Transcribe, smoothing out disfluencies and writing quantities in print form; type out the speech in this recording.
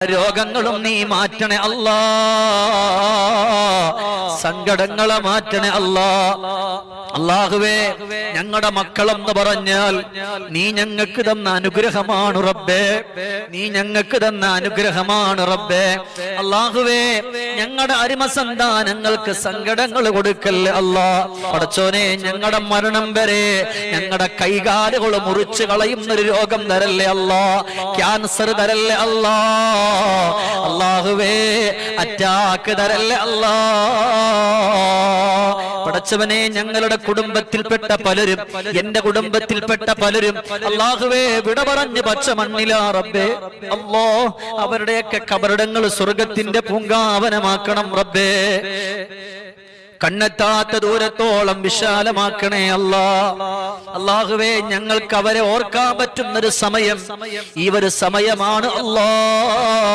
രോഗങ്ങളും നീ മാറ്റണേ അല്ലാ, സങ്കടങ്ങളെ മാറ്റണേ അല്ലാ. അല്ലാഹുവേ, ഞങ്ങളുടെ മക്കളെന്ന് പറഞ്ഞാൽ നീ ഞങ്ങൾക്ക് തന്ന അനുഗ്രഹമാണ് റബ്ബേ, നീ ഞങ്ങൾക്ക് തന്ന അനുഗ്രഹമാണ് റബ്ബേ. അല്ലാഹുവേ, ഞങ്ങളുടെ അരിമസന്താനങ്ങൾക്ക് സങ്കടങ്ങൾ കൊടുക്കല്ലേ അല്ലാ. പടച്ചോനെ, ഞങ്ങളുടെ മരണം വരെ ഞങ്ങളുടെ കൈകാലുകൾ മുറിച്ചു കളയുന്നൊരു രോഗം തരല്ലേ അല്ലാ, ക്യാൻസർ തരല്ലേ അല്ലാ. അല്ലാഹുവേ, അറ്റാക്ക് തരല്ലേ അല്ലാ. പടച്ചവനെ, ഞങ്ങളുടെ കുടുംബത്തിൽപ്പെട്ട പലരും, എന്റെ കുടുംബത്തിൽപ്പെട്ട പലരും അല്ലാഹുവേ വിട പറഞ്ഞ് പച്ച മണ്ണിലാ റബ്ബേ. അല്ലാ, അവരുടെയൊക്കെ കബറിടങ്ങൾ സ്വർഗത്തിന്റെ പൂങ്കാവനമാക്കണം റബ്ബേ. കണ്ണെത്താത്ത ദൂരത്തോളം വിശാലമാക്കണേ അല്ലാ. അല്ലാഹുവേ, ഞങ്ങൾക്ക് അവരെ ഓർക്കാൻ പറ്റുന്നൊരു സമയം ഈ ഒരു സമയമാണ് അല്ലാ.